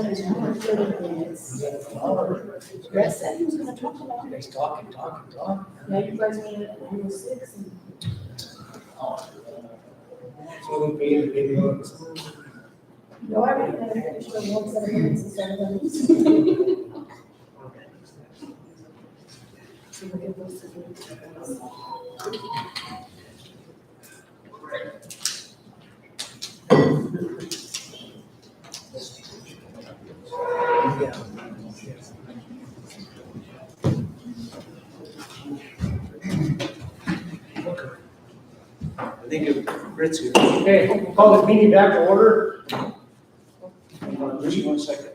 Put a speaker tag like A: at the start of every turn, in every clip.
A: minutes. Brett said he was gonna talk about it.
B: He's talking.
A: Now you guys meet at 9:06 and
B: So we pay the big bucks.
A: no, I already had an extra 1 minutes instead of them. So we'll give those to you.
C: I think if Britt's here.
B: Okay, we'll call this meeting back to order.
C: Just 1 second.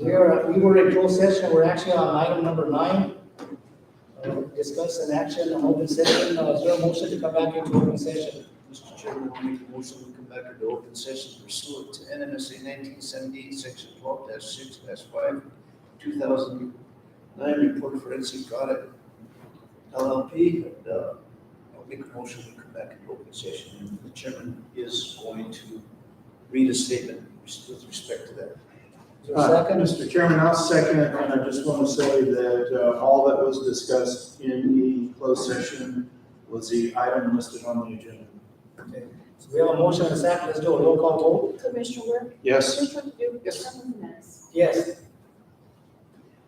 B: We were in closed session, we're actually on item number 9. Discuss an action on open session, is there a motion to come back into open session?
C: Mr. Chairman, I'll make a motion to come back into open session pursuant to NMSA 1978, section 12-6-5, 2009 report forensic audit LLP. And, I'll make a motion to come back into open session. And the chairman is going to read a statement with respect to that.
B: Is there a second?
D: Mr. Chairman, I'll second it, and I just want to say that all that was discussed in the closed session was the item listed on the agenda.
B: Okay. So we have a motion and a second, let's do a roll call vote.
A: Commissioner Ware?
D: Yes.
A: Commissioner Duke?
B: Yes.
A: Chairman Jimenez?
B: Yes.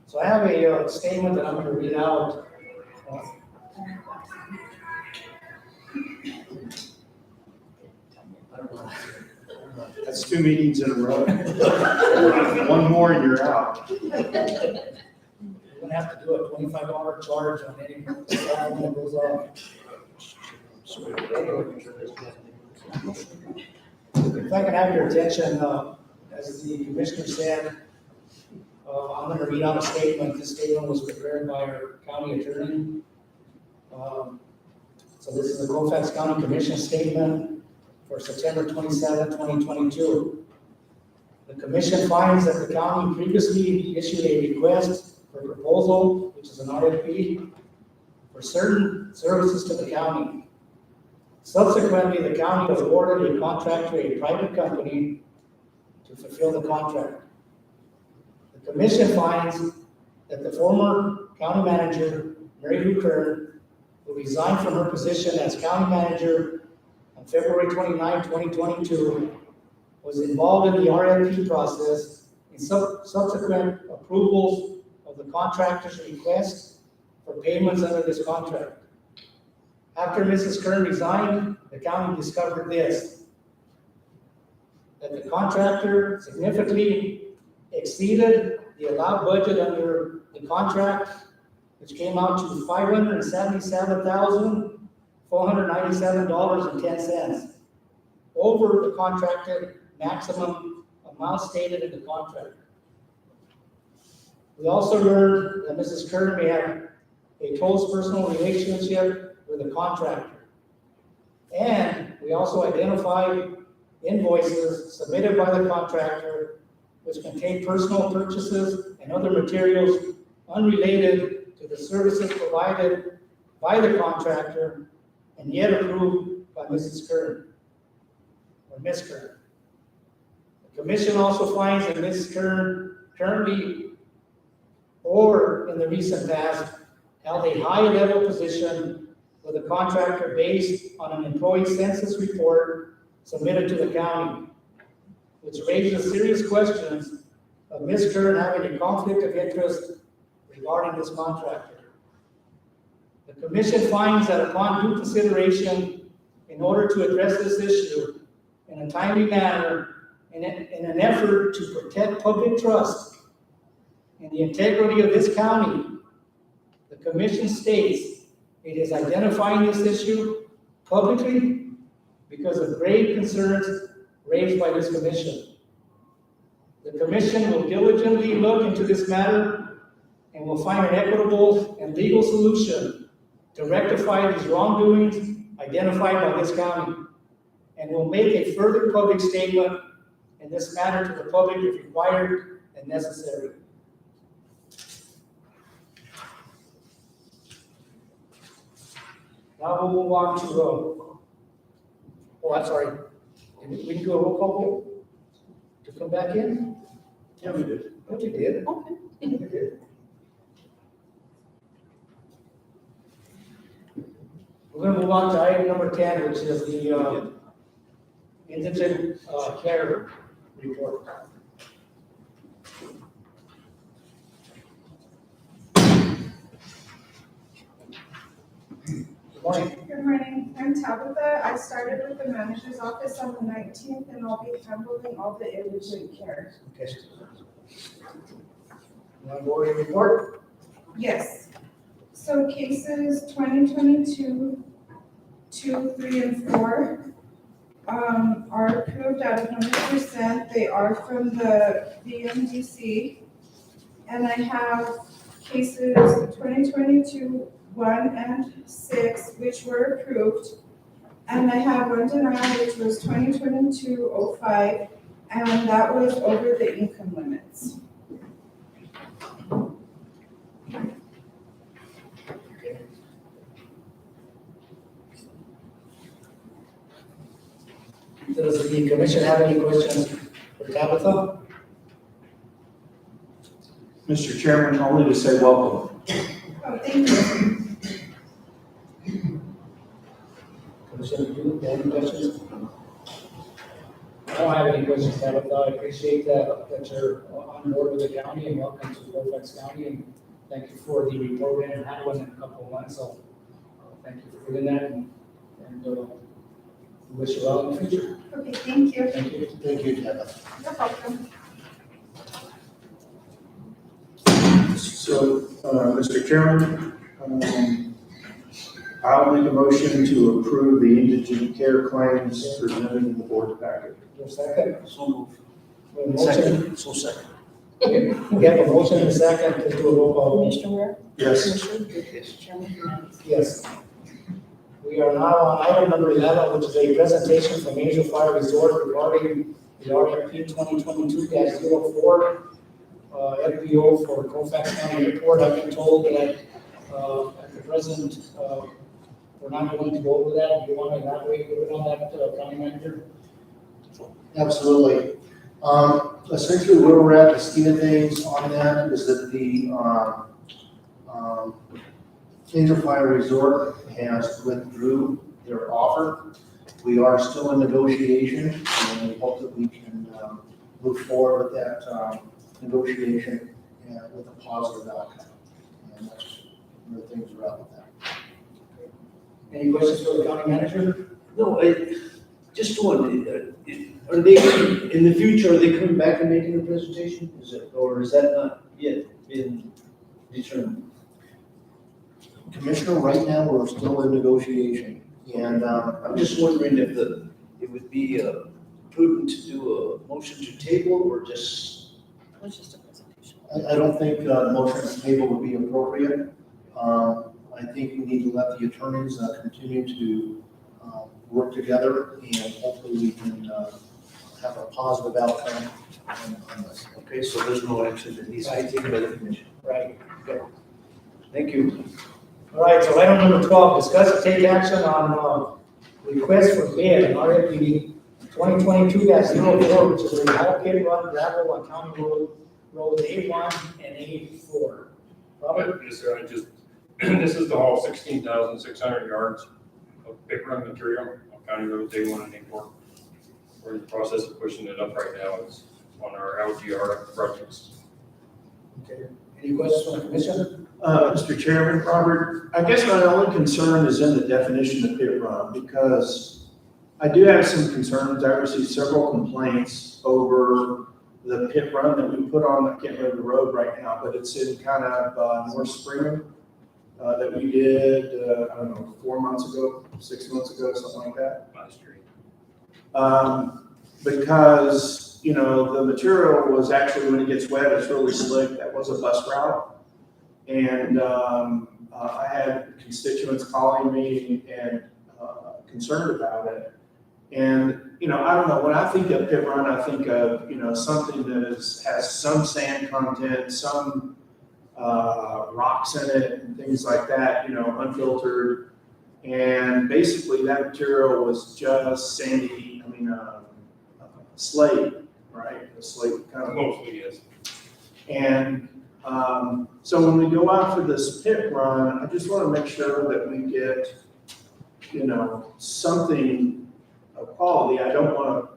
B: So I have a statement that I'm going to read out.
D: That's 2 meetings in a row. One more and you're out.
B: We're gonna have to do a $25 charge on any one that goes off. If I can have your attention, as the commissioner said, I'm gonna read out a statement. This statement was prepared by our county attorney. So this is the Colfax County Commission statement for September 27, 2022. The commission finds that the county previously issued a request for proposal, which is an RFP, for certain services to the county. Subsequently, the county was awarded a contract to a private company to fulfill the contract. The commission finds that the former county manager, Mary Lou Kern, who resigned from her position as county manager on February 29, 2022, was involved in the RFP process in subsequent approvals of the contractor's request for payments under this contract. After Mrs. Kern resigned, the county discovered this, that the contractor significantly exceeded the allowed budget under the contract, which came out to $577,497.10, over the contracted maximum amount stated in the contract. We also learned that Mrs. Kern may have a close personal relationship with the contractor. And we also identified invoices submitted by the contractor which contain personal purchases and other materials unrelated to the services provided by the contractor and yet approved by Mrs. Kern or Ms. Kern. The commission also finds that Ms. Kern currently or in the recent past held a high-level position with a contractor based on an employee census report submitted to the county, which raises serious questions of Ms. Kern having a conflict of interest regarding this contractor. The commission finds that upon due consideration, in order to address this issue in a timely manner, in an effort to protect public trust in the integrity of this county, the commission states it is identifying this issue publicly because of grave concerns raised by this commission. The commission will diligently look into this matter and will find an equitable and legal solution to rectify these wrongdoings identified by this county, and will make a further public statement in this matter to the public if required and necessary. Now we'll move on to, I'm sorry. We can do a roll call vote to come back in?
D: Yeah, we did.
B: What you did?
A: Okay.
B: We're gonna move on to item number 10, which is the indigent care report. Good morning.
E: Good morning, I'm Tabitha. I started with the manager's office on the 19th and I'll be handling all the indigent care.
B: Okay. You want to go over your report?
E: Yes. So cases 2022, 2, 3, and 4 are approved at 100%. They are from the VMDC. And I have cases 2022, 1 and 6, which were approved. And I have one denial, which was 2022-05, and that was over the income limits.
B: Does the commission have any questions for Tabitha?
D: Mr. Chairman, only to say welcome.
E: Oh, thank you.
B: Commissioner, do you have any questions? I don't have any questions, Tabitha. I appreciate that you're on board with the county and welcome to Fairfax County. And thank you for the report we haven't had one in a couple of months. So thank you for doing that and we wish you well in the future.
E: Okay, thank you.
B: Thank you.
C: Thank you, Tabitha.
E: You're welcome.
D: So, Mr. Chairman, I'll make a motion to approve the indigent care claims presented in the board packet.
B: Your second.
C: So move.
B: We have a motion.
C: Second, so second.
B: Okay, we have a motion and a second to do a roll call.
A: Commissioner Ware?
D: Yes.
A: Commissioner
C: Yes.
A: Chairman Hernandez?
B: Yes. We are now on item number 11, which is a presentation from Angel Fire Resort regarding the RFP 2022-04 FPO for Colfax County Airport. I've been told that at the present, we're not going to go over that. Do you want to elaborate a little bit on that, County Manager?
F: Absolutely. Essentially, where we're at, the scheme of things on that is that the Angel Fire Resort has withdrew their offer. We are still in negotiation, and we hope that we can move forward with that negotiation with a positive outcome. And that's where things are at with that.
B: Any questions for the County Manager?
C: No, just one, are they, in the future, are they coming back and making a presentation? Is it, or is that not yet been determined?
F: Commissioner, right now, we're still in negotiation, and
C: I'm just wondering if it would be prudent to do a motion to table or just,
A: It was just a presentation.
F: I don't think the motion to table would be appropriate. I think we need to let the attorneys continue to work together, and hopefully we can have a positive outcome on this.
C: okay, so there's no action that needs to be taken by the commission.
B: Right.
C: Thank you.
B: All right, so item number 12, discuss and take action on request for bid on RFP 2022-04, which is a Hallpit Run gravel on County Road A1 and A4. Robert?
G: Yes, sir, this is to haul 16,600 yards of pit run material on County Roads A1 and A4. We're in the process of pushing it up right now. It's on our LGR projects.
B: Okay. Any questions from the commission?
D: Mr. Chairman, Robert, I guess my only concern is in the definition of pit run, because I do have some concerns. I received several complaints over the pit run that we put on, I can't remember the road right now, but it's in kind of North Spring that we did, I don't know, 4 months ago, 6 months ago, something like that.
G: Last year.
D: Because, you know, the material was actually, when it gets wet, it's really slick. That was a bus route. And I had constituents calling me and concerned about it. And, you know, I don't know, when I think of pit run, I think of, you know, something that has some sand content, some rocks in it and things like that, you know, unfiltered. And basically that material was just sandy, slate, right? The slate kind of.
G: Mostly, yes.
D: And so when we go out for this pit run, I just want to make sure that we get, something of quality. I don't want to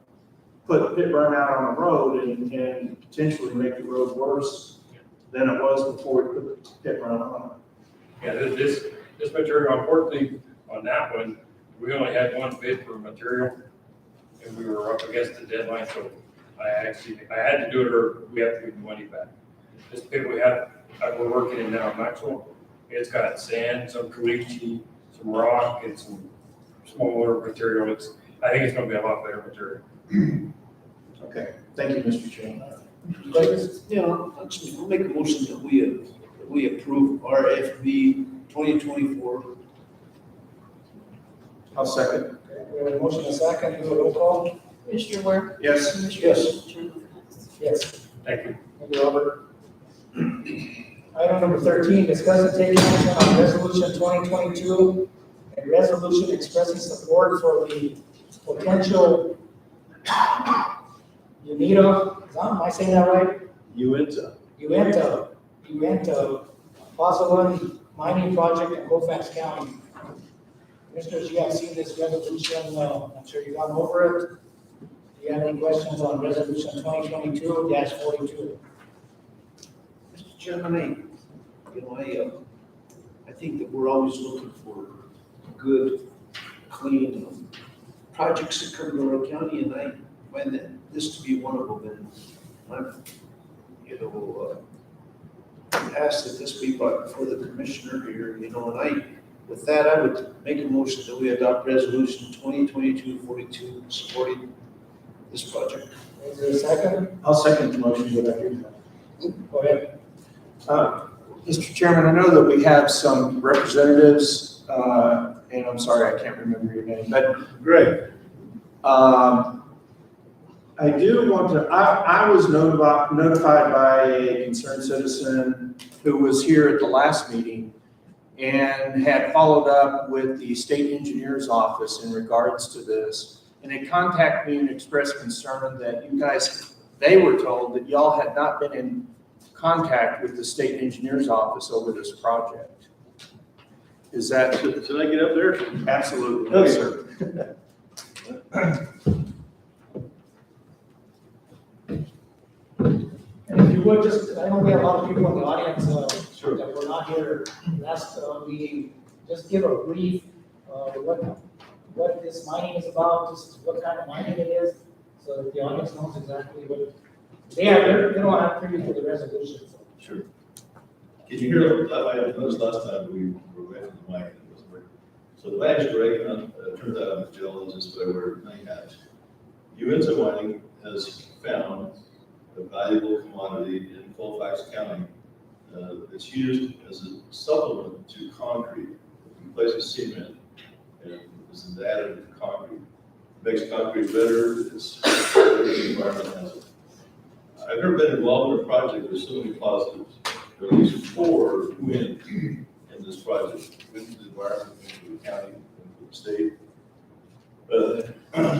D: put a pit run out on the road and potentially make the road worse than it was before we put the pit run on.
G: Yeah, this material, unfortunately, on that one, we only had one bid for material, and we were up against the deadline, so I had to do it, or we have to give the money back. This pit we have, we're working in now, Maxwell, it's got sand, some caliche, some rock, and some smaller material. I think it's gonna be a lot better material.
D: Okay, thank you, Mr. Chairman.
C: Yeah, I'll make a motion that we approve RFB 2024.
D: I'll second.
B: Okay, we have a motion and a second, do a roll call.
A: Commissioner Ware?
D: Yes.
A: Commissioner
C: Yes.
A: Chairman?
B: Yes.
G: Thank you.
B: Thank you, Robert. Item number 13, discuss and take action on resolution 2022, a resolution expressing support for the potential UNITA, am I saying that right? Uinta Pozzolan mining project in Colfax County. Commissioners, you have seen this resolution, I'm sure you've gone over it. Do you have any questions on resolution 2022-42?
C: Mr. Chairman, I think that we're always looking for good, clean projects that come to our county, and I find that this to be one of them. And I'm, ask that this be brought before the commissioner here, with that, I would make a motion that we adopt resolution 2022-42 supporting this project.
B: Is there a second?
D: I'll second the motion that I do have.
B: Go ahead.
D: Mr. Chairman, I know that we have some representatives, and I'm sorry, I can't remember your name, but Greg. I do want to, I was notified by a concerned citizen who was here at the last meeting and had followed up with the state engineer's office in regards to this. And they contacted me and expressed concern that you guys, they were told that y'all had not been in contact with the state engineer's office over this project. Is that?
H: Should I get up there?
D: Absolutely.
H: Okay.
D: Yes, sir.
B: And if you would just, I know we have a lot of people in the audience, that were not here last meeting, just give a brief, what this mining is about, just what kind of mining it is, so that the audience knows exactly what, they don't have preview to the resolution. So.
H: Sure. Can you hear, I noticed last time we were away from the mic and it wasn't working. So the bag's great, turns out I'm a geologist, but I wear many hats. Uinta Mining has found a valuable commodity in Colfax County. It's used as a supplement to concrete. It replaces cement and is added to concrete. Makes concrete better, it's better for the environment has it. I've never been involved in a project with so many positives. There are at least 4 win in this project, win for the environment, win for the county, win for the state.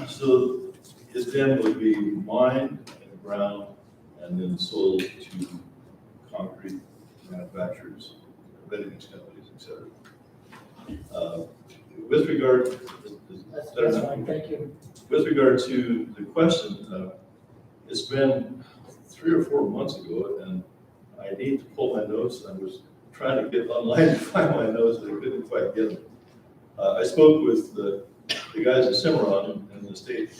H: So his dam would be mined in the ground and then sold to concrete manufacturers, ready-mix companies, et cetera. With regard,
B: That's fine, thank you.
H: with regard to the question, it's been 3 or 4 months ago, and I need to pull my notes. I was trying to get online to find my notes, but I couldn't quite get them. I spoke with the guys at Cimarron in the state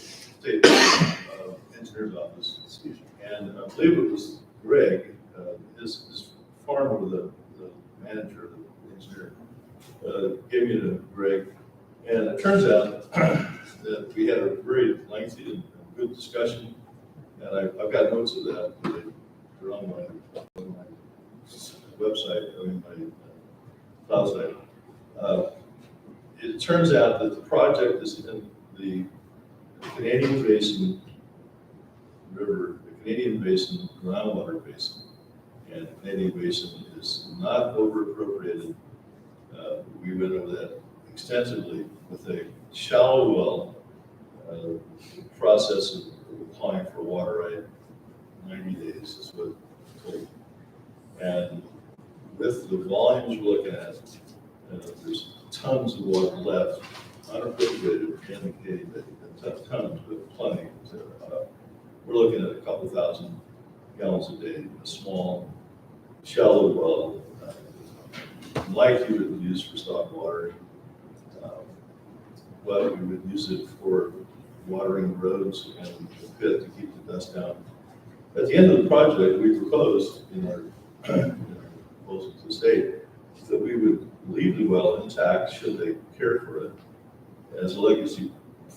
H: engineer's office, excuse me, and I believe it was Greg, his farmer, the manager, the engineer, gave me to Greg, and it turns out that we had a very lengthy and good discussion, and I've got notes of that. They're on my website, my cloud site. It turns out that the project is in the Canadian Basin River, the Canadian Basin groundwater basin, and the Canadian Basin is not over appropriated. We went over that extensively with a shallow well process of applying least is what I'm told. And with the volumes we're looking at, there's tons of water left, unappropriated, indicating that tons, but plenty. We're looking at a couple thousand gallons a day, a small, shallow well, likely we would use for stock watering. But we would use it for watering roads and the pit to keep the dust down. At the end of the project, we proposed in our proposal to the state that we would leave the well intact should they care for it as a legacy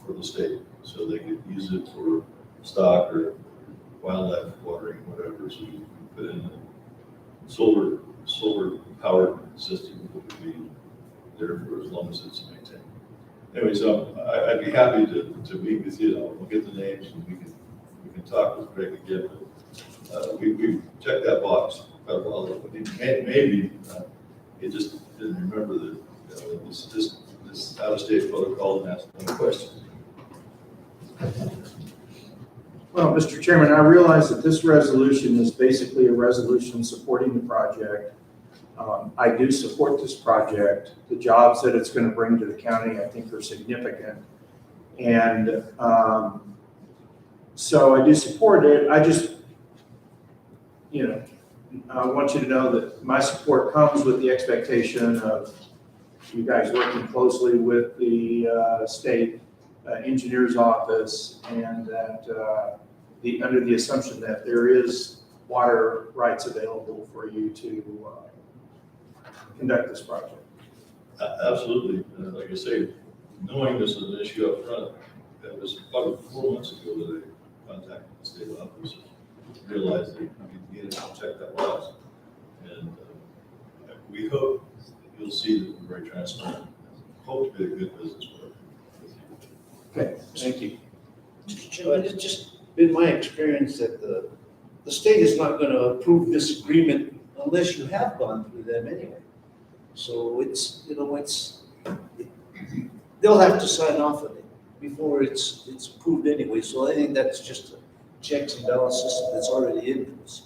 H: for the state, so they could use it for stock or wildlife watering, whatever. So we put in a solar powered system that would be there for as long as it's maintained. Anyway, so I'd be happy to meet with you. We'll get the names and we can talk with Greg again. But we checked that box quite a while ago. Maybe it just didn't remember that this out-of-state protocol and asked one question.
D: Well, Mr. Chairman, I realize that this resolution is basically a resolution supporting the project. I do support this project. The jobs that it's going to bring to the county, I think, are significant. And so I do support it. I just, I want you to know that my support comes with the expectation of you guys working closely with the state engineer's office, and that under the assumption that there is water rights available for you to conduct this project.
H: Absolutely. Like I say, knowing this is an issue up front, that was probably 4 months ago that I contacted the state office, realized that we needed to check that box. And we hope that you'll see that we're very transparent. Hope to be a good business partner with you.
D: Okay, thank you.
C: Mr. Chairman, it's just been my experience that the state is not going to approve this agreement unless you have gone through them anyway. So it's, they'll have to sign off on it before it's approved anyway. So I think that's just a checks and balances that's already in place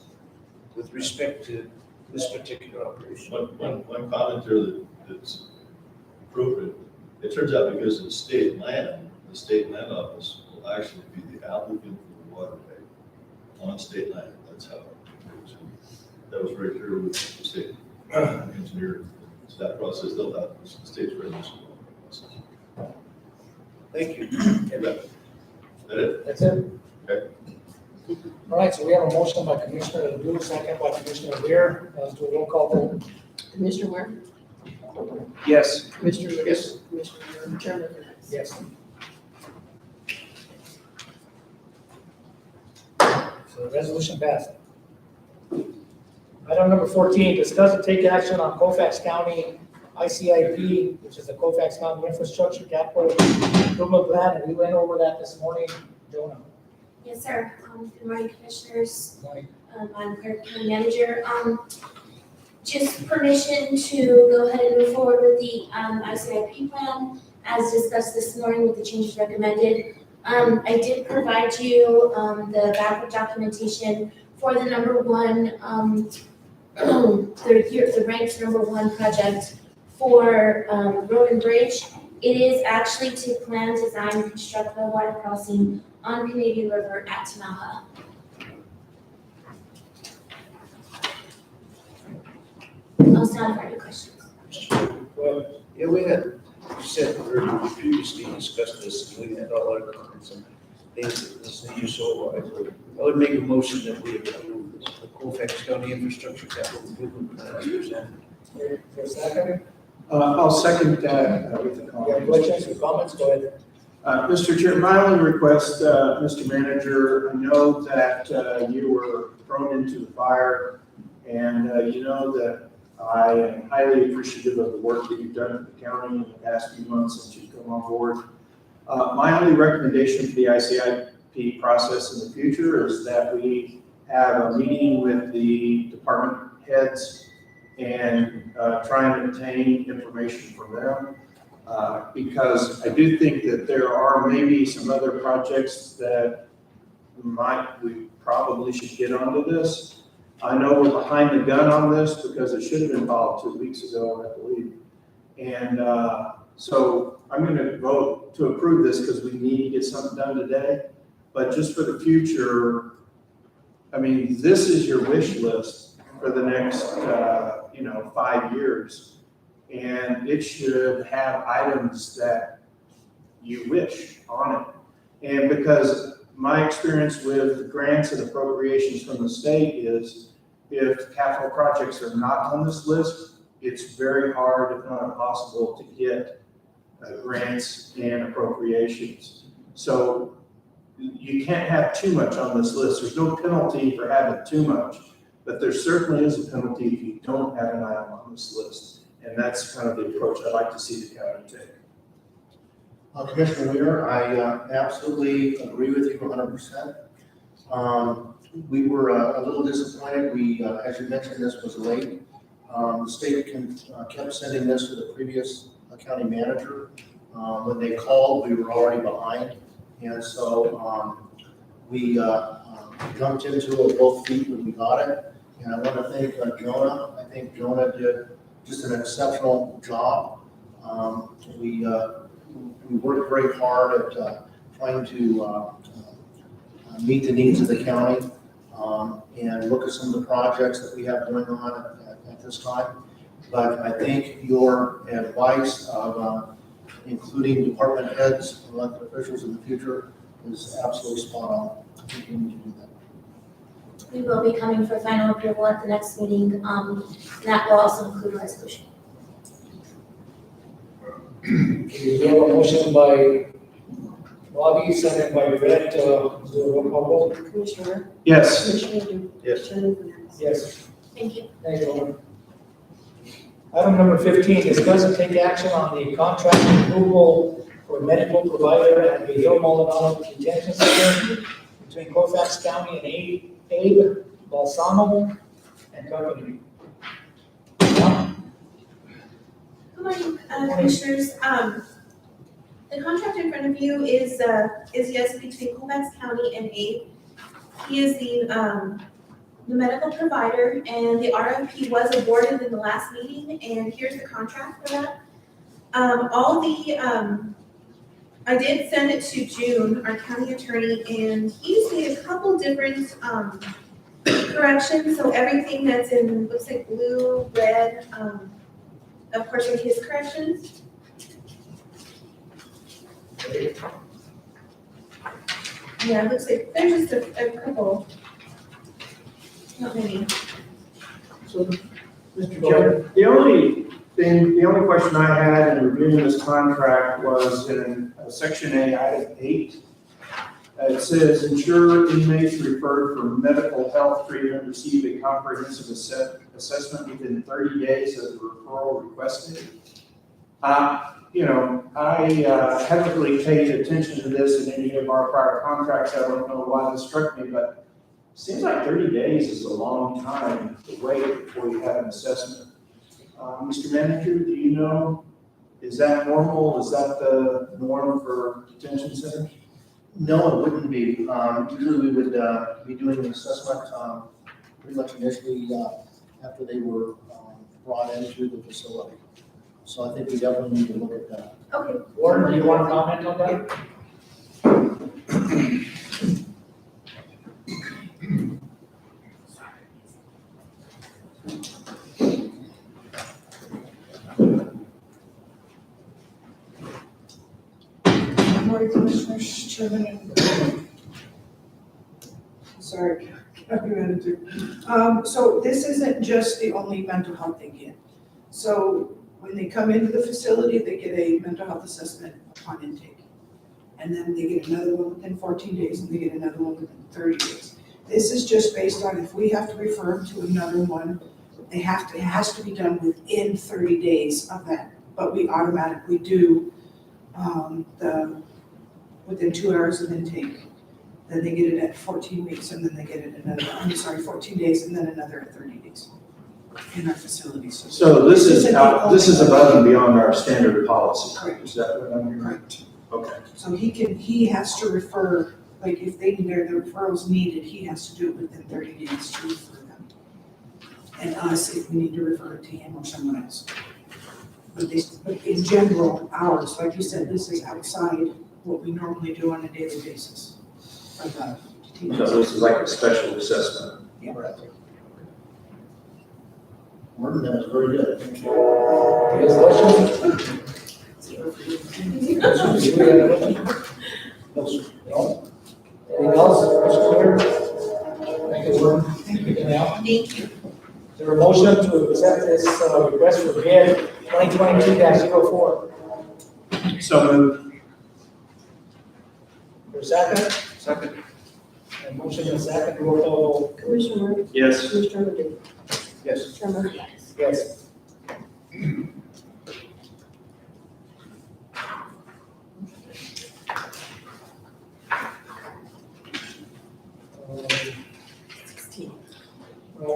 C: with respect to this particular operation.
H: One comment there that's appropriate. It turns out because it's state land, the state land office will actually be the applicant for the waterway on state land. That's how it works. That was very clear with the state engineer. So that process, they'll have the state's readiness.
C: Thank you.
H: Is that it?
B: That's it?
H: Okay.
B: All right, so we have a motion by Commissioner Ledoux, second by Commissioner Weir. Let's do a roll call vote.
A: Commissioner Ware?
D: Yes.
A: Commissioner Lewis?
B: Yes.
A: Commissioner Chairman Hernandez?
B: Yes. So the resolution passed. Item number 14, discuss and take action on Colfax County ICIP, which is the Colfax County Infrastructure Capital Improvement Plan, and we went over that this morning. Jonah.
I: Yes, sir. Good morning, Commissioners.
B: Morning.
I: I'm Clerk County Manager. Just permission to go ahead and move forward with the ICIP plan as discussed this morning with the changes recommended. I did provide you the backup documentation for the number one, the ranked number one project for Road and Bridge. It is actually to plan, design, and construct a water crossing on Canadian River at Tanaha. I'll stand for any questions.
C: Well, yeah, we had said earlier, we previously discussed this, and we had a lot of comments and things that this new so I would make a motion that we approve the Colfax County Infrastructure Capital Improvement Plan as presented.
B: Is there a second?
D: I'll second that with the
B: You have
D: comment.
B: questions or comments? Go ahead.
D: Mr. Chair, my only request, Mr. Manager, I know that you were thrown into the fire, and you know that I am highly appreciative of the work that you've done at the county in the past few months since you've come on board. My only recommendation for the ICIP process in the future is that we have a meeting with the department heads and try and obtain information from them. Because I do think that there are maybe some other projects that we probably should get onto this. I know we're behind the gun on this because it should have been filed 2 weeks ago, I believe. And so I'm going to vote to approve this because we need to get something done today. But just for the future, I mean, this is your wish list for the next, 5 years. And it should have items that you wish on it. And because my experience with grants and appropriations from the state is if capital projects are not on this list, it's very hard, if not impossible, to get grants and appropriations. So you can't have too much on this list. There's no penalty for having too much, but there certainly is a penalty if you don't have an item on this list. And that's kind of the approach I'd like to see the county take.
F: Commissioner Weir, I absolutely agree with you 100%. We were a little disappointed. We, as you mentioned, this was late. The state kept sending this to the previous county manager. When they called, we were already behind. And so we jumped into it both feet when we got it. And I want to thank Jonah. I think Jonah did just an exceptional job. We worked very hard at trying to meet the needs of the county and look at some of the projects that we have going on at this time. But I think your advice of including department heads and elected officials in the future is absolutely spot on. I think we need to do that.
I: We will be coming for final approval at the next meeting. That will also include a resolution.
B: We have a motion by Bobby, second by Brett, roll call vote.
A: Commissioner,
D: Yes.
A: Commissioner Duke,
C: Yes.
A: Chairman Fernandez.
B: Yes.
I: Thank you.
B: Thank you, Alderman. Item number 15, discuss and take action on the contract approval for medical provider at the Hill Maldonado Detention Center between Colfax County and Abe Balsamo and Company.
J: Good morning, Commissioners. The contract in front of you is yes, between Colfax County and AID. He is the medical provider, and the RFP was awarded in the last meeting, and here's the contract for that. I did send it to June, our county attorney, and he's made a couple different corrections, so everything that's in, looks like blue, red, of course, are his corrections. Yeah, it looks like there's just a couple, not many.
B: So, Mr. Chairman,
D: The only question I had in reviewing this contract was in section A, item 8. It says, ensure inmates referred for medical health treatment receive a comprehensive assessment within 30 days of the referral requested. I haven't really paid attention to this in any of our prior contracts. I don't know why this struck me, but it seems like 30 days is a long time to wait before you have an assessment. Mr. Manager, do you know, is that normal? Is that the norm for detention centers?
F: No, it wouldn't be. Usually we would be doing the assessment pretty much initially after they were brought into the facility. So I think we definitely need to look at that.
J: Okay.
B: Warren, do you want to comment on that?
E: Good morning, Commissioners, Chairman. Sorry, County Manager. So this isn't just the only mental health they get. So when they come into the facility, they get a mental health assessment upon intake. And then they get another one within 14 days, and they get another one within 30 days. This is just based on if we have to refer them to another one, it has to be done within 30 days of that. But we automatically do within 2 hours of intake. Then they get it at 14 weeks, and then they get it 14 days, and then another at 30 days in our facilities.
D: So this is
E: isn't
D: above and beyond our standard policy.
E: Correct.
D: Is that what I'm hearing?
E: Correct.
D: Okay.
E: So he has to refer
K: like if the referral's needed, he has to do it within 30 days to refer them. And us, if we need to refer it to him or someone else. But in general, ours, like you said, this is outside what we normally do on a daily basis. For the teachers.
D: So this is like a special assessment.
K: Yeah.
F: Martin, that was very good.
B: Any questions? Do we have a motion? No? Anything else, Mr. Clear? Thank you, Gordon. Anything else?
J: Thank you.
B: Is there a motion to accept this request for bid 2022-04?
D: So moved.
B: For a second?
D: Second.
B: A motion and a second, roll call vote.
A: Commissioner Rea?
D: Yes.
A: Commissioner Romero?
F: Yes.
A: Chairman?
I: Yes.
B: Yes.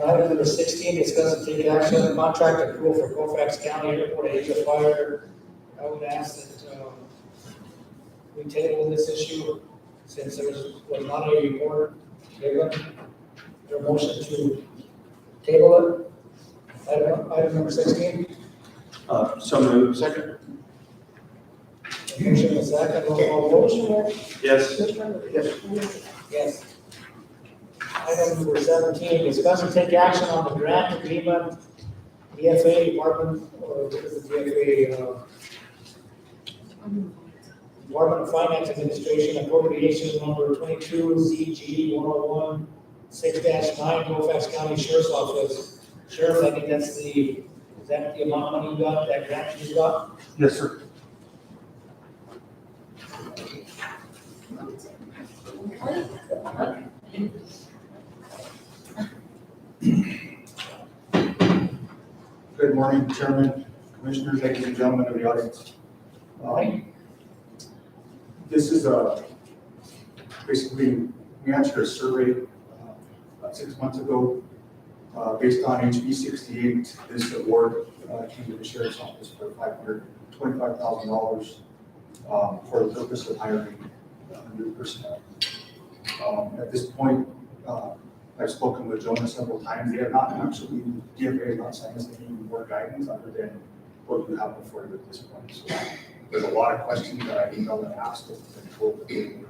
B: Item number 16, discuss and take action on contract approval for Colfax County Airport Asia Fire. I would ask that we table this issue since there was not a report given. There a motion to table it? Item number 16.
D: So moved.
F: Second.
B: Motion and second, roll call vote.
A: Commissioner Rea?
D: Yes.
A: Commissioner Romero?
B: Yes. Item number 17, discuss and take action on the grant agreement, DFA Department, or what is the DFA? Department of Finance Administration appropriation number 22 ZG 101 6-9, Colfax County Sheriff's Office. Sheriff, I think that's is that the amount of money you got, that grant you got?
D: Yes, sir.
L: Good morning, Chairman, Commissioners, ladies and gentlemen of the audience. This is basically, we answered a survey about 6 months ago. Based on HB 68, this award came to the Sheriff's Office for $525,000 for the purpose of hiring new personnel. At this point, I've spoken with Jonah several times. They have not actually, DFA has not sent us any more guidance other than what you have before you at this point. So there's a lot of questions that I emailed and asked, and told that they will be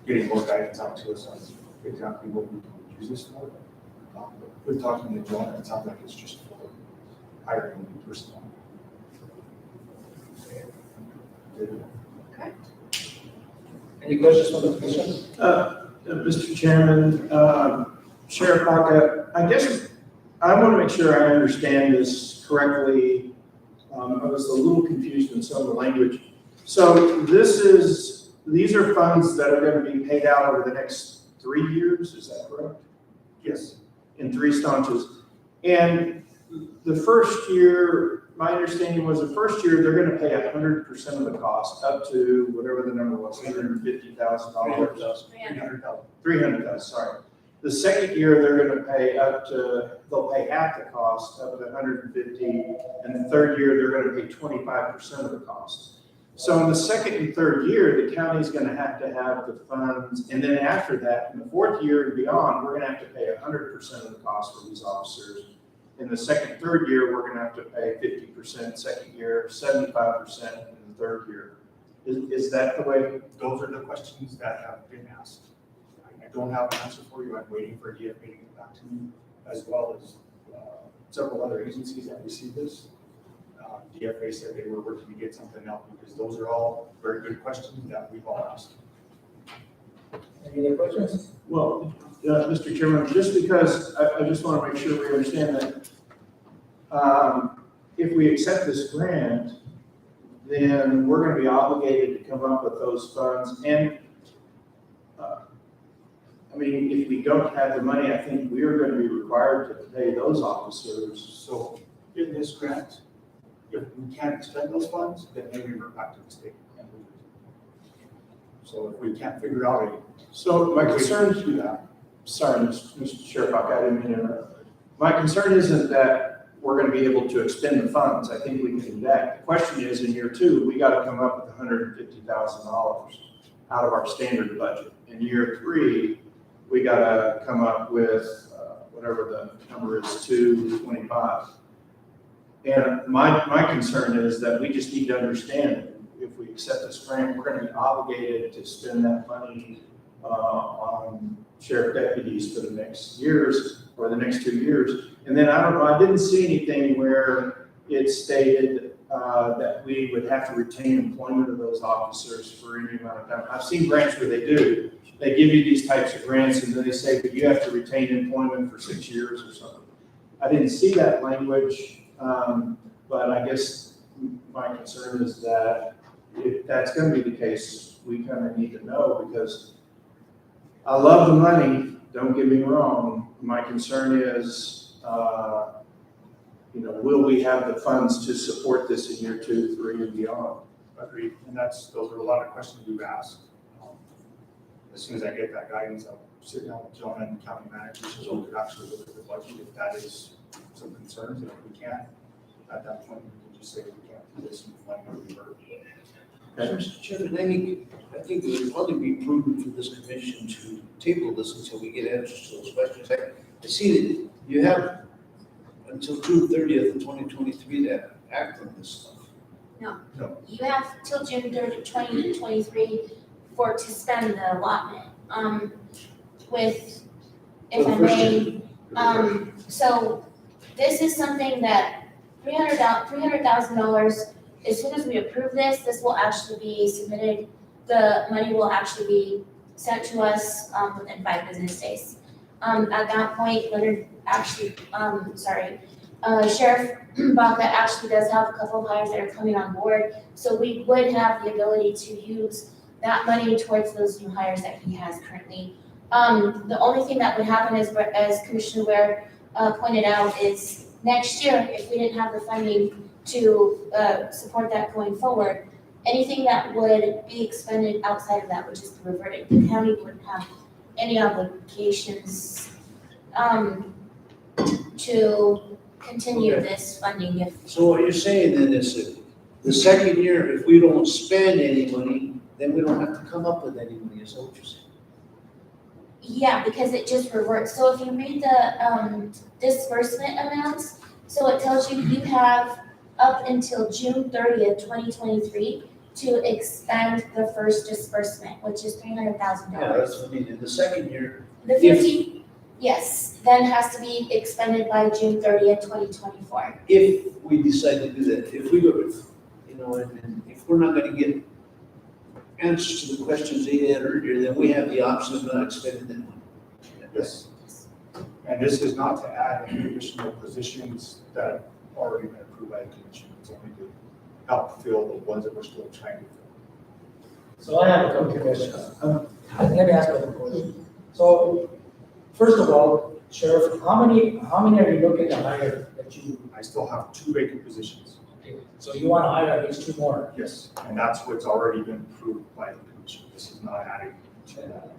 L: getting more guidance out to us on exactly what we can use this for. We're talking to Jonah, it sounds like it's just for hiring new personnel.
B: Any questions from the commission?
D: Mr. Chairman, Sheriff Baca, I guess I want to make sure I understand this correctly. I was a little confused in some of the language. So these are funds that are going to be paid out over the next 3 years, is that correct?
L: Yes.
D: In 3 tranches. And the first year, my understanding was the first year, they're going to pay 100% of the cost, up to whatever the number was, $150,000. $300,000, sorry. The second year, they're going to pay they'll pay half the cost of the $150,000, and the third year, they're going to pay 25% of the cost. So in the second and third year, the county's going to have the funds, and then after that, in the fourth year and beyond, we're going to have to pay 100% of the cost for these officers. In the second, third year, we're going to have to pay 50%, second year, 75% in the third year. Is that the way?
L: Those are the questions that have been asked. I don't have an answer for you. I'm waiting for DFA to get back to me, as well as several other agencies that received this. DFA said they were working to get something out, because those are all very good questions that we've all asked.
B: Any other questions?
D: Well, Mr. Chairman, just because I just want to make sure we understand that if we accept this grant, then we're going to be obligated to come up with those funds. And I mean, if we don't have the money, I think we are going to be required to pay those officers.
L: So in this grant, if we can't expend those funds, then they revert back to the state. So if we can't figure out a
D: So my
L: way
D: concern
L: to do that,
D: Sorry, Mr. Sheriff, I didn't mean to interrupt. My concern isn't that we're going to be able to expend the funds. I think we can do that. The question is, in year 2, we got to come up with $150,000 out of our standard budget. in year 3, we gotta come up with, whatever the number is, 225. And my concern is that we just need to understand, if we accept this grant, we're gonna be obligated to spend that money on sheriff deputies for the next years, or the next 2 years. And then I don't know, I didn't see anything where it stated that we would have to retain employment of those officers for any amount of time. I've seen grants where they do. They give you these types of grants and then they say, but you have to retain employment for 6 years or something. I didn't see that language, but I guess my concern is that if that's gonna be the case, we kind of need to know, because I love the money, don't get me wrong. My concern is, will we have the funds to support this in year 2, 3, and beyond?
L: Agreed, and those are a lot of questions we've asked. As soon as I get that guidance, I'll sit down with Jonah and the county manager, so we could actually look at the budget if that is some concerns, and if we can't, at that point, we can just say we can't do this and money will be revert.
C: Mr. Chairman, I think it would probably be prudent for this commission to table this until we get answers to those questions. I see that you have until June 30th of 2023 to act on this stuff.
I: You have till June 30th, 2023 to spend the allotment. If I may, so this is something that $300,000, as soon as we approve this, this will actually be submitted, the money will actually be sent to us within 5 business days. At that point, Leonard actually, Sheriff Baca actually does have a couple of hires that are coming on board, so we would have the ability to use that money towards those new hires that he has currently. The only thing that would happen is, as Commissioner Ware pointed out, is next year, if we didn't have the funding to support that going forward, anything that would be expended outside of that, which is the reverting, the county wouldn't have any obligations to continue this funding if.
C: So what you're saying then is that the second year, if we don't spend any money, then we don't have to come up with any money, is that what you're saying?
I: Yeah, because it just reverts. So if you read the disbursement amounts, so it tells you you have up until June 30th, 2023 to expend the first disbursement, which is $300,000.
C: Yeah, that's what I mean. In the second year,
I: The 50, yes, then has to be expended by June 30th, 2024.
C: if we decide to do that, if we go with, and if we're not gonna get answers to the questions they had earlier, then we have the option of not expending that money.
L: Yes. And this is not to add any additional positions that have already been approved by the commission. It's only to help fill the ones that we're still trying to fill.
B: So I have a couple of questions. Let me ask a question. So, first of all, Sheriff, how many are you looking to hire that you,
L: I still have 2 vacant positions.
B: so you want to hire at least 2 more?
L: Yes, and that's what's already been approved by the commission. This is not adding.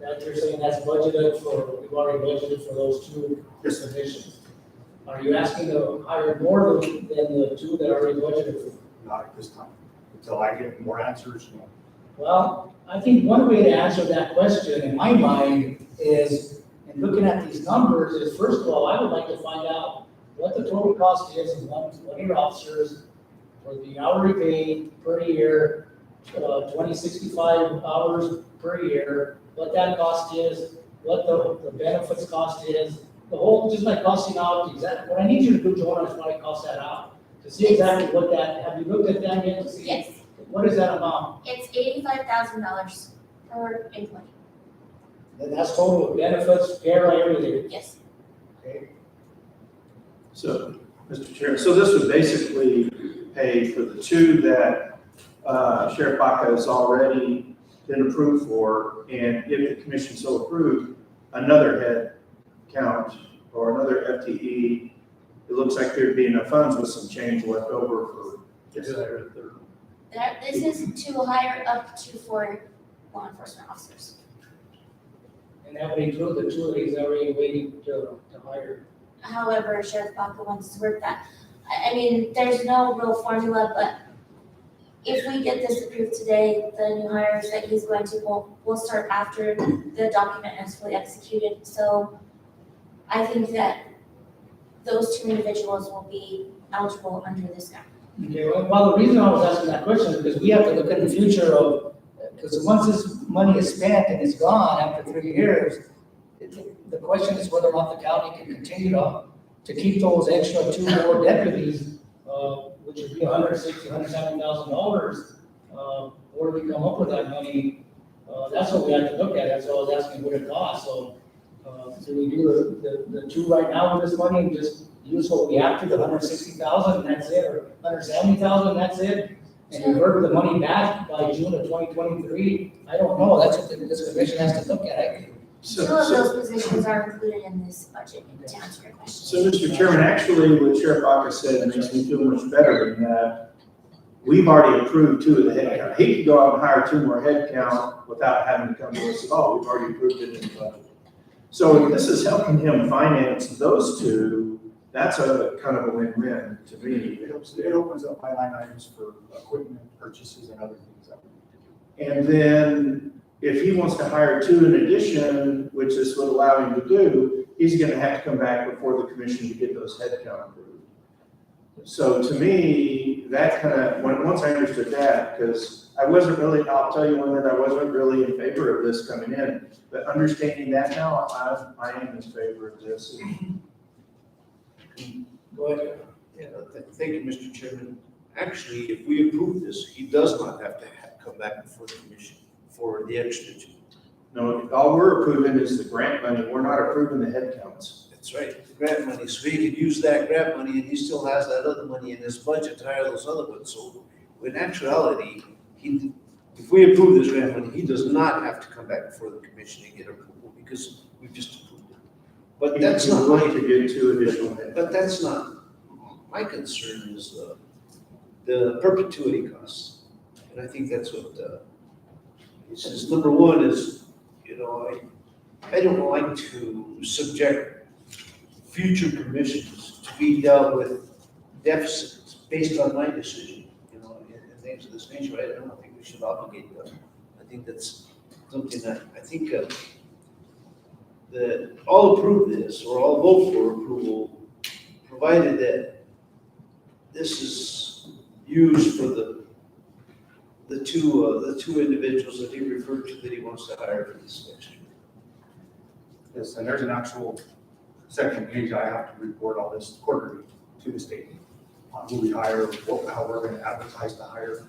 B: That you're saying that's budgeted for, we've already budgeted for those 2
L: Yes.
B: positions. Are you asking to hire more than the 2 that are already budgeted for?
L: Not at this time. Until I get more answers, no.
B: Well, I think one way to answer that question in my mind is, in looking at these numbers, is first of all, I would like to find out what the total cost is of one of your officers for the hourly pay per year, 2065 hours per year, what that cost is, what the benefits cost is, the whole, just like costing out, exactly, what I need you to do, Jonah, is what I cost that out. To see exactly what that, have you looked at that yet to see?
I: Yes,
B: What is that amount?
I: it's $85,000 per employee.
B: And that's total benefits, care, everything,
I: Yes.
B: okay?
D: So, Mr. Chair, so this would basically pay for the 2 that Sheriff Baca has already been approved for, and if the commission so approved, another head count or another FTE. It looks like there'd be enough funds with some change left over for this hire third.
I: This is to hire up to 4 law enforcement officers.
B: And that would include the 2 that he's already waiting to hire.
I: However, Sheriff Baca wants to work that. I mean, there's no real formula, but if we get this approved today, the new hires that he's going to, will start after the document is fully executed. So I think that those two individuals will be eligible under this grant.
B: Okay, well, the reason I was asking that question is because we have to look at the future of, because once this money is spent and it's gone after 3 years, the question is whether or not the county can continue to keep those extra 2 more deputies, which would be $170,000. Where do we come up with that money? That's what we have to look at. That's what I was asking, what it costs. So, do we do the 2 right now with this money and just use what we have to, the $160,000 and that's it, or $170,000 and that's it? And revert the money back by June of 2023? I don't know. That's what this commission has to look at.
I: Two of those positions are included in this budget, to answer your question.
D: So, Mr. Chairman, actually, what Sheriff Baca said makes me feel much better in that we've already approved 2 of the headcount. He could go out and hire 2 more headcount without having to come to us at all. We've already approved it in the budget. So this is helping him finance those 2. That's a kind of a win-win to me.
L: It opens up my line items for equipment purchases and other things that we need to do.
D: And then if he wants to hire 2 in addition, which this would allow him to do, he's gonna have to come back before the commission to get those headcount approved. So to me, that kind of, once I understood that, because I wasn't really, I'll tell you one that I wasn't really in favor of this coming in, but understanding that now, I am in favor of this.
B: Go ahead.
C: Yeah, thank you, Mr. Chairman. Actually, if we approve this, he does not have to come back before the commission for the extra 2.
D: No, all we're approving is the grant money. We're not approving the headcounts.
C: That's right, the grant money. So he could use that grant money and he still has that other money in his budget to hire those other ones. So in actuality, if we approve this grant money, he does not have to come back before the commission and get approval because we've just approved it. But that's not my,
D: to get 2 additional headcounts.
C: but that's not, my concern is the perpetuity costs. And I think that's what, it says, number one is, I don't like to subject future commissions to be dealt with deficits based on my decision, and things of this nature. I don't think we should obligate them. I think that's something that, I think that I'll approve this, or I'll vote for approval, provided that this is used for the two individuals that he referred to that he wants to hire for this next year.
L: Yes, and there's an actual second page. I have to report all this quarterly to the state on who we hire, how we're going to advertise to hire,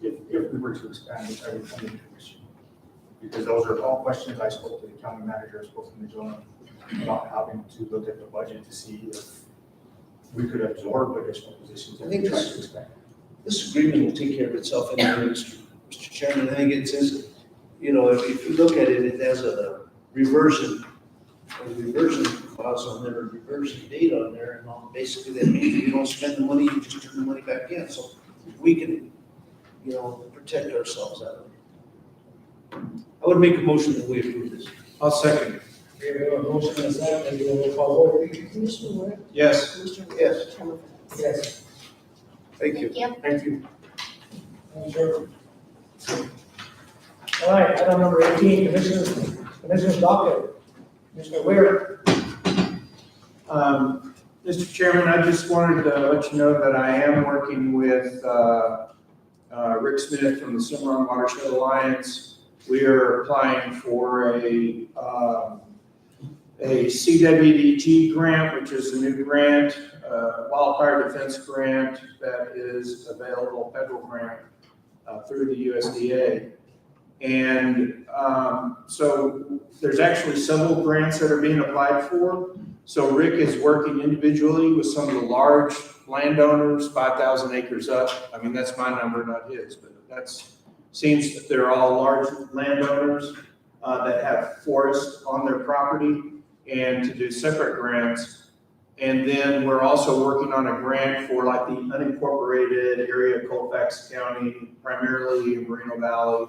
L: if we were to expand the every funding commission. Because those are all questions I spoke to the county manager, I spoke to Magellan about having to look at the budget to see if we could absorb additional positions.
C: I think
L: and try
C: this-
L: to expand.
C: This agreement will take care of itself anyway, Mr. Chairman. I think it says, if you look at it, it has a reversion clause on there, a reversion date on there, and basically that means if you don't spend the money, you just turn the money back in. So we can, protect ourselves out of it. I would make a motion that we approve this.
D: I'll second.
B: Okay, we have a motion and a second. We'll call vote.
K: Commissioner Ware?
D: Yes.
K: Commissioner Rea?
C: Yes.
K: Chairman Phillips?
B: Yes.
C: Thank you.
L: Thank you.
B: Sure. All right, item number 18, Commissioner's docket. Commissioner Ware.
D: Mr. Chairman, I just wanted to let you know that I am working with Rick Smith from the Cimarron Watershed Alliance. We are applying for a CWDG grant, which is a new grant, wildfire defense grant that is available, federal grant through the USDA. And so there's actually several grants that are being applied for. So Rick is working individually with some of the large landowners, 5,000 acres up. I mean, that's my number, not his, but seems that they're all large landowners that have forest on their property, and to do separate grants. And then we're also working on a grant for like the unincorporated area of Colfax County, primarily in Moreno Valley,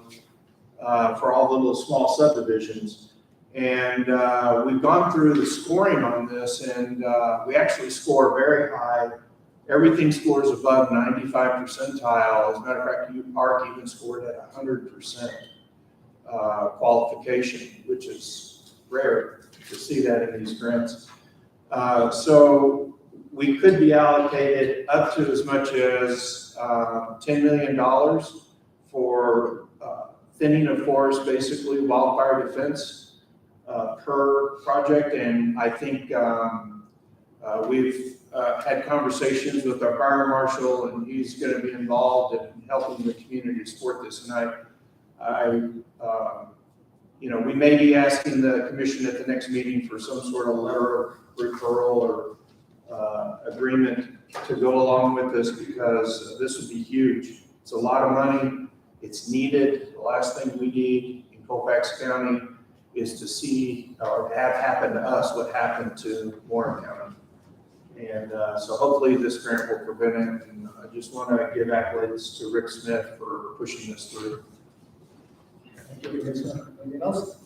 D: for all the little small subdivisions. And we've gone through the scoring on this, and we actually score very high everything scores above 95 percentile. As a matter of fact, ARC even scored at 100% qualification, which is rare to see that in these grants. So we could be allocated up to as much as $10 million for thinning of forest, basically wildfire defense per project. And I think we've had conversations with our fire marshal, and he's going to be involved in helping the community support this. And we may be asking the commission at the next meeting for some sort of letter of referral or agreement to go along with this, because this would be huge. It's a lot of money. It's needed. The last thing we need in Colfax County is to see or have happen to us what happened to Warren County. And so hopefully this grant will prevent it. And I just want to give accolades to Rick Smith for pushing this through.
B: Thank you, Commissioner. Anything else?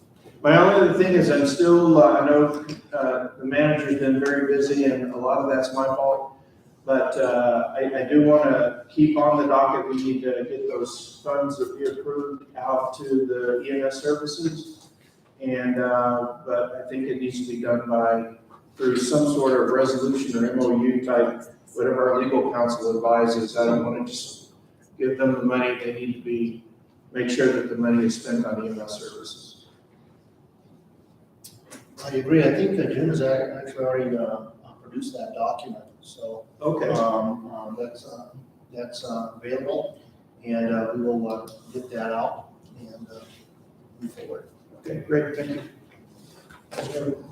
D: My only other thing is I'm still, I know the manager's been very busy and a lot of that's my fault, but I do want to keep on the docket. We need to get those funds that we approved out to the EMS services. And, but I think it needs to be done through some sort of resolution or MOU type, whatever our legal counsel advises. I don't want to just give them the money. They need to make sure that the money is spent on EMS services.
F: I agree. I think that Jim has actually already produced that document, so.
D: Okay.
F: That's available, and we will get that out and move forward.
D: Okay, great, thank you.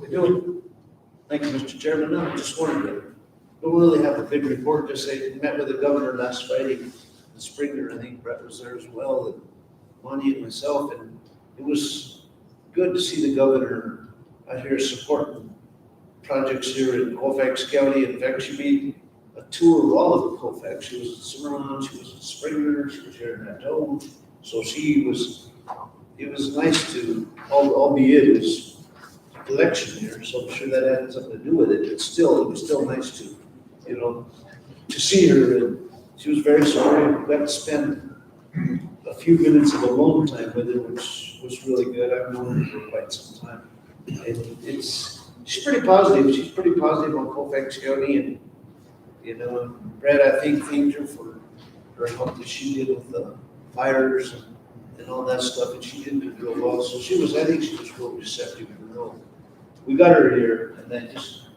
B: We do.
C: Thank you, Mr. Chairman. No, just wanted to, don't really have a big report, just say, met with the governor last Friday in Springer. I think Brett was there as well, and Monty and myself, and it was good to see the governor out here supporting projects here in Colfax County. In fact, she made a tour of all of Colfax. She was in Cimarron, she was in Springer, she was here in Raton. So it was nice to, albeit it was election year, so I'm sure that had something to do with it. But still, it was still nice to, to see her. And she was very supportive. We got to spend a few minutes of alone time with her, which was really good. I've known her for quite some time. And she's pretty positive. She's pretty positive on Colfax County, and Brad, I think, thanked her for her help that she did with the fires and all that stuff, and she did it real well. So I think she was real receptive and real. We got her here, and then just,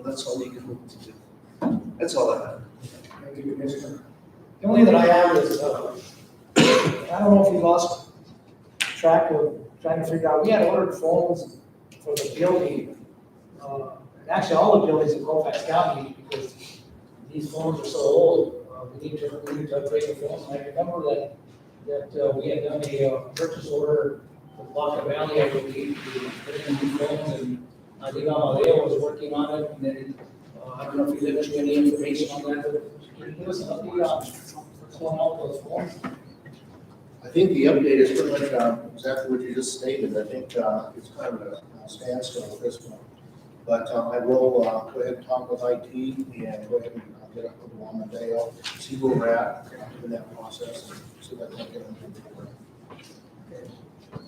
C: that's all you can hope to do. That's all I have.
B: Thank you, Commissioner. The only that I have is, I don't know if we lost track of trying to figure out, we had ordered phones for the building, and actually all the buildings in Colfax County, because these phones are so old, we need to upgrade the phones. And I remember that we had done a purchase order for Baca Valley, I believe, to put in new phones, and I think Amadeo was working on it, and then, I don't know if you left you any information on that, but can you give us an update on what's going on with those phones?
F: I think the update is pretty much exactly what you just stated. I think it's kind of a standstill at this point. But I will go ahead and talk with IT and go ahead and get up with Juan Mateo, see where we're at in that process, and see what they can do.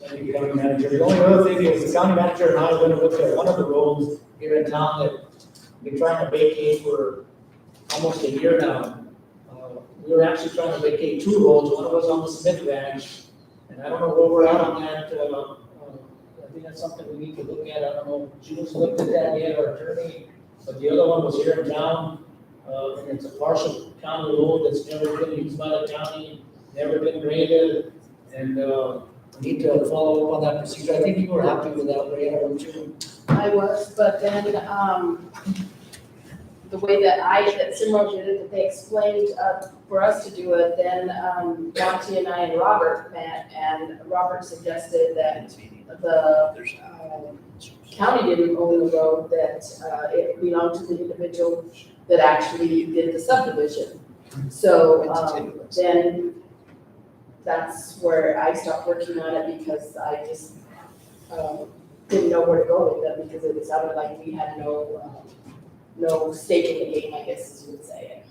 B: Thank you, County Manager. The only other thing is the County Manager and I are going to look at one of the roads here in town that we've been trying to vacate for almost a year now. We were actually trying to vacate two roads. One was on the Smith Ranch, and I don't know where we're at on that. I think that's something we need to look at. I don't know if June's looked at that yet, our attorney, but the other one was here in town. And it's a partial county road that's never been used by the county, never been graded, and we need to follow up on that procedure. I think you were happy with that, Brianna, weren't you?
A: I was, but then, the way that Cimarron did it, that they explained for us to do it, then Monty and I and Robert met, and Robert suggested that the county didn't own the road, that it belonged to the individual that actually did the subdivision. So then that's where I stopped working on it, because I just didn't know where to go with it, because it sounded like we had no no stake in the game, I guess as you would say.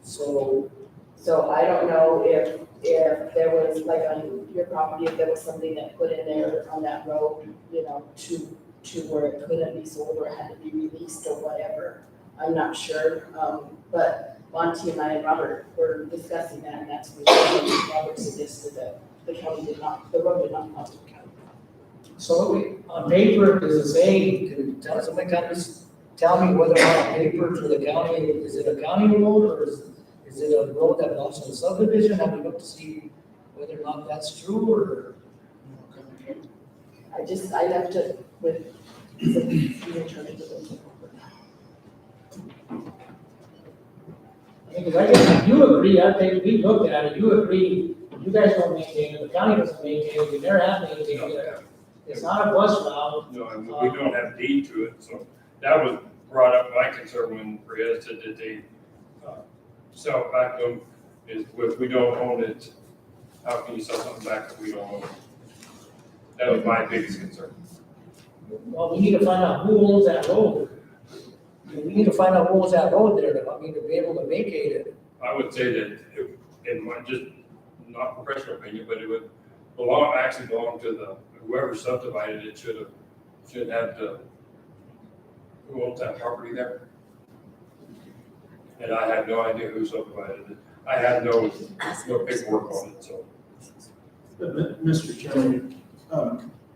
B: So,
A: So I don't know if there was, like on your property, if there was something that put in there on that road, to where it couldn't be sold or had to be released or whatever. I'm not sure, but Monty and I and Robert were discussing that, and that's what Robert suggested that the road did not belong to the county.
B: so on paper, does it say, somebody can just tell me whether or not on paper for the county, is it a county road or is it a road that belongs to the subdivision? Have we looked to see whether or not that's true or?
A: I left it with the attorney to look over.
B: Because I guess you agree, I think we looked at it, you agree, you guys don't maintain it, the county doesn't maintain it, we never have maintained it. It's not a bus route.
G: No, and we don't have deed to it, so that was brought up, my concern when Bria said that they sell it back to them, is if we don't own it, how can you sell something back if we don't own it? That was my biggest concern.
B: Well, we need to find out who owns that road. We need to find out who owns that road there, to be able to vacate it.
G: I would say that it might just, not professional opinion, but it would actually belong to whoever subdivided it should have who owns that property there. And I have no idea who subdivided it. I have no paperwork on it, so.
D: Mr. Chairman,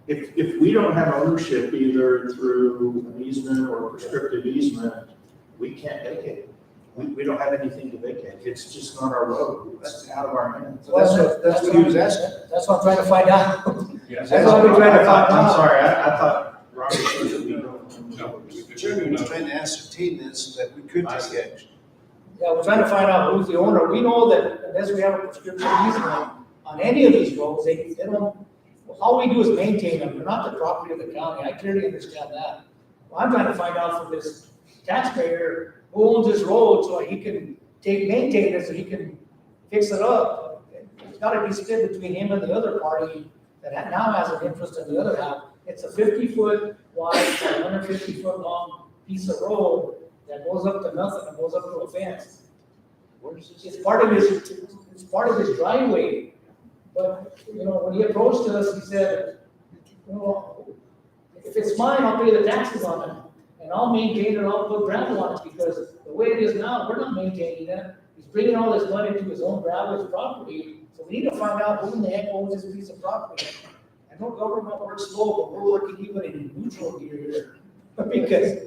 D: if we don't have ownership either through an easement or a prescriptive easement, we can't vacate it. We don't have anything to vacate. It's just not our road. It's out of our hands.
C: So that's what he was asking.
B: That's what I'm trying to find out.
G: Yes.
B: That's what we're trying to find
D: I'm
B: out.
D: sorry, I thought Robert said that we don't.
G: No,
C: The chairman was trying to ascertain this so that we could take action.
B: Yeah, we're trying to find out who's the owner. We know that unless we have a prescription easement on any of these roads, they don't, all we do is maintain them. They're not the property of the county. I clearly understand that. Well, I'm trying to find out from this taxpayer who owns this road so he can maintain it, so he can fix it up. It's gotta be split between him and the other party that now has an interest in the other half. It's a 50-foot wide, 150-foot long piece of road that goes up to nothing, it goes up to a fence. It's part of his driveway. But, when he approached us, he said, if it's mine, I'll pay the taxes on it. And I'll maintain it, I'll put gravel on it, because the way it is now, we're not maintaining it. He's bringing all this money to his own gravel, his property. So we need to find out who in the heck owns this piece of property. I know government works slow, but we're working even in neutral gear here. Because,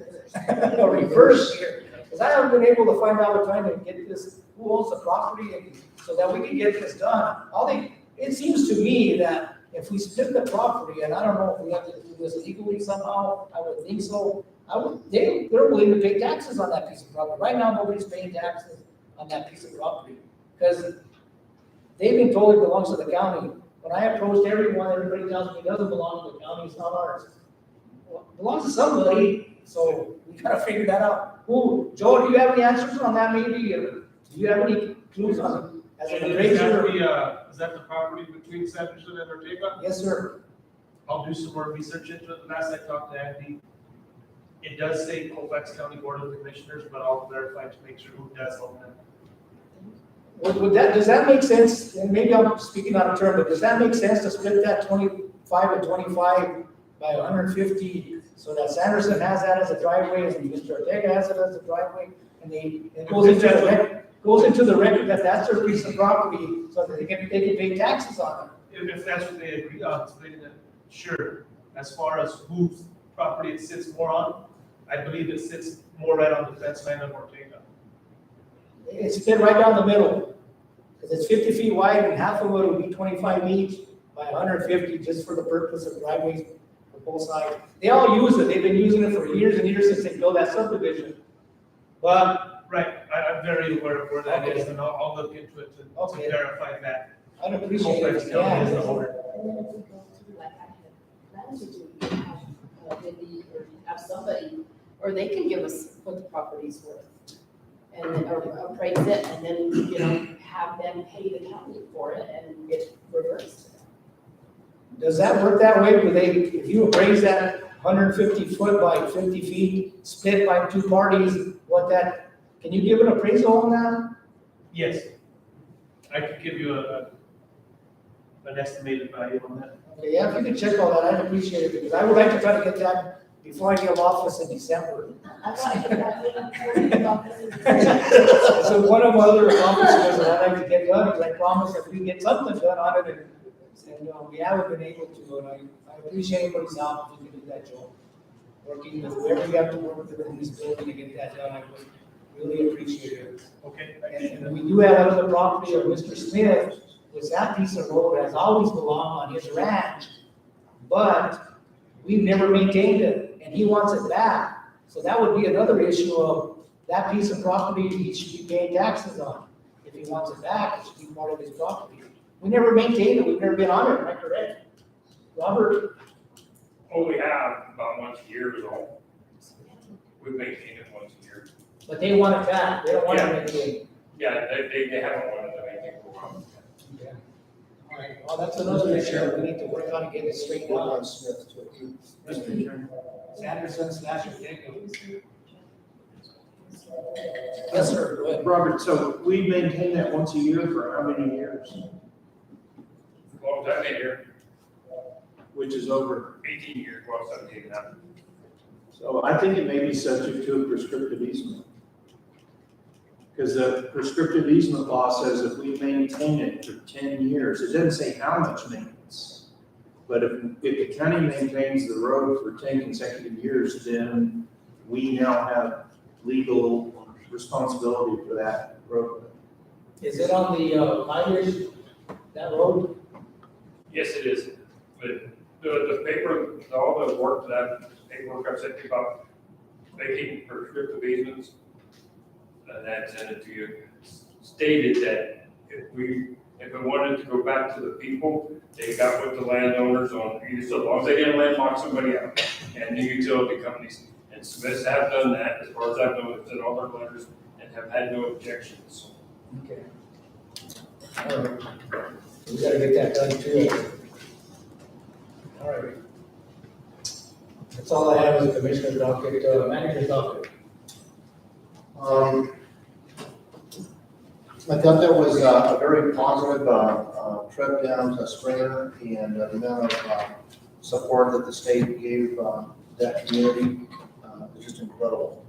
B: reverse here. Because I haven't been able to find out, we're trying to get this, who owns the property, and so that we can get this done. It seems to me that if we split the property, and I don't know if we have to do this legally somehow, I would think so. They're willing to pay taxes on that piece of property. Right now, nobody's paying taxes on that piece of property. Because they've been told it belongs to the county. When I approached everyone, everybody tells me it doesn't belong to the county, it's not ours. Well, it belongs to somebody, so we gotta figure that out. Joe, do you have any answers on that maybe? Or do you have any clues on it? As an appraiser?
M: Is that the property between Sanderson and Ortega?
B: Yes, sir.
M: I'll do some more research into it. Last I talked to Andy, it does say Colfax County Board of Commissioners, but I'll verify to make sure who does own that.
B: Does that make sense? And maybe I'm speaking out of turn, but does that make sense to split that 25 and 25 by 150 so that Sanderson has that as a driveway and Mr. Ortega has it as a driveway? And it goes into the record that that's their piece of property so that they can pay taxes on it.
M: If that's what they agree on, splitting it, sure. As far as whose property it sits more on, I believe it sits more right on the fence line of Ortega.
B: It's split right down the middle. Because it's 50 feet wide and half of it will be 25 each by 150 just for the purpose of driveways for both sides. They all use it. They've been using it for years and years since they built that subdivision. But
M: Right, I'm very aware of where that is,
B: Okay.
M: and I'll look into it to
B: Okay.
M: verify that.
B: I'd appreciate
M: Colfax
B: it.
M: County is the
B: Yeah.
M: owner.
A: Like I had planned to do, Wendy, or have somebody, or they can give us what the property's worth. And, or appraise it, and then, have them pay the county for it and get reversed.
B: Does that work that way? Do if you appraise that 150 foot by 50 feet, split by two parties, can you give an appraisal on that?
M: Yes. I could give you an estimated value on that.
B: Okay, yeah, if you could check all that, I'd appreciate it, because I would like to try to get that before I get office in December. So one of my other accomplishments that I'd like to get done, is I promise if we get something done on it, and we haven't been able to, and I appreciate everybody's help if you can do that, Joe. Working with whoever you have to work with in this building to get that done, I would really appreciate it.
M: Okay.
B: And we do have another property of Mr. Smith, which that piece of road has always belonged on his ranch, but we've never maintained it, and he wants it back. So that would be another issue of that piece of property he should be paying taxes on. If he wants it back, it should be part of his property. We never maintained it, we've never been on it, am I correct? Robert?
G: Well, we have about once a year is all. We maintain it once a year.
B: But they want it back, they don't want it maintained.
G: Yeah, they haven't wanted to maintain it for a while.
B: Okay. All right, well, that's another issue we need to work on and get it straightened out.
C: on Smith too.
B: Mr. Chairman. Sanderson slash Ortega. Yes, sir, go ahead.
D: Robert, so we maintain that once a year for how many years?
G: Well, that been here,
D: Which is over.
G: 18 years, well, 17 now.
D: So I think it may be subject to a prescriptive easement. Because the prescriptive easement law says if we maintain it for 10 years, it doesn't say how much maintenance. But if the county maintains the road for 10 consecutive years, then we now have legal responsibility for that road.
B: Is it on the Pioneers, that road?
G: Yes, it is. But the paper, all the work that paperwork I've sent you about making prescriptive easements, that I sent it to you, stated that if we wanted to go back to the people, they got with the landowners on, so long as they didn't landlock somebody out, and the utility companies. And Smiths have done that, as far as I've known, they've sent all their letters and have had no objections.
B: Okay. All right. We gotta get that done too. All right. That's all I have as a commissioner's docket, manager's docket.
F: I thought that was a very positive trip down to Springer, and the amount of support that the state gave that community is just incredible.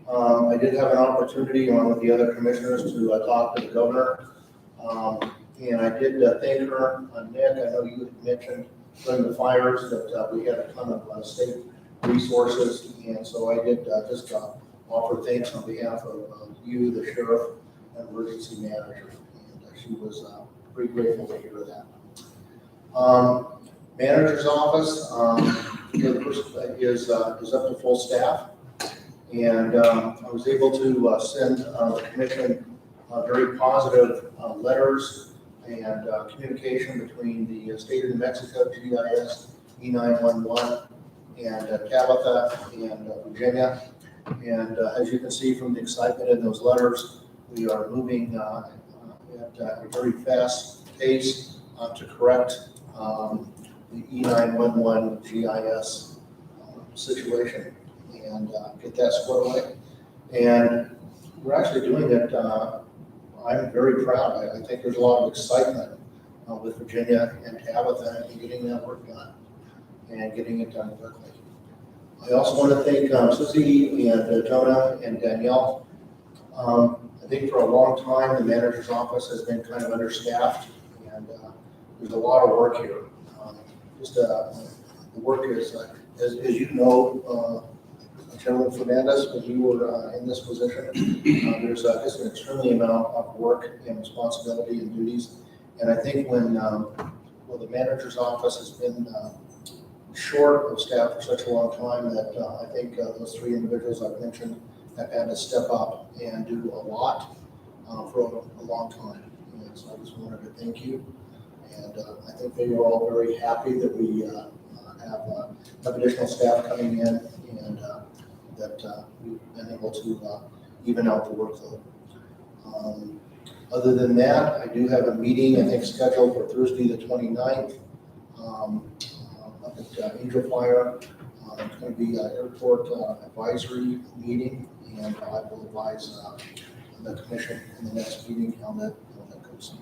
F: I did have an opportunity, along with the other commissioners, to talk to the governor, and I did thank her. Nick, I know you had mentioned during the fires that we had a ton of state resources, and so I did just offer thanks on behalf of you, the sheriff, and emergency manager, and she was pretty grateful to hear that. Manager's office is up to full staff, and I was able to send the commission very positive letters and communication between the state of New Mexico, GIS, E911, and Tabitha and Virginia. And as you can see from the excitement in those letters, we are moving at a very fast pace to correct the E911 GIS situation and get that squared away. And we're actually doing it, I'm very proud. I think there's a lot of excitement with Virginia and Tabitha in getting that work done and getting it done quickly. I also want to thank Susie and Jonah and Danielle. I think for a long time, the manager's office has been kind of understaffed, and there's a lot of work here. The work is, as you know, Chairman Fernandez, when you were in this position, there's just an extremely amount of work and responsibility and duties. And I think when the manager's office has been short of staff for such a long time, that I think those three individuals I've mentioned have had to step up and do a lot for a long time. And so I just wanted to thank you. And I think they were all very happy that we have additional staff coming in, and that we've been able to even out the workload. Other than that, I do have a meeting, I think, scheduled for Thursday the 29th up at Angel Fire It's going to be an airport advisory meeting, and I will advise the commission in the next meeting how that goes.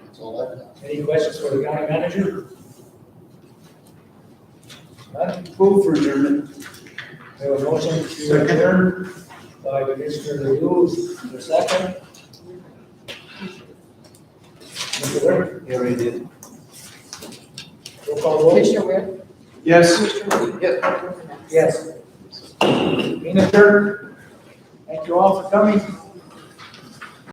F: That's all I've got.
B: Any questions for the county manager? None?
C: Move for adjournment.
B: We have a motion to adjourn by Commissioner Liu, is there a second? Mr. Ware?
C: Harry did.
B: Roll call vote?
A: Commissioner Ware?
D: Yes.
A: Commissioner Lee?
C: Yes.
B: Yes. Meeting adjourned. Thank you all for coming.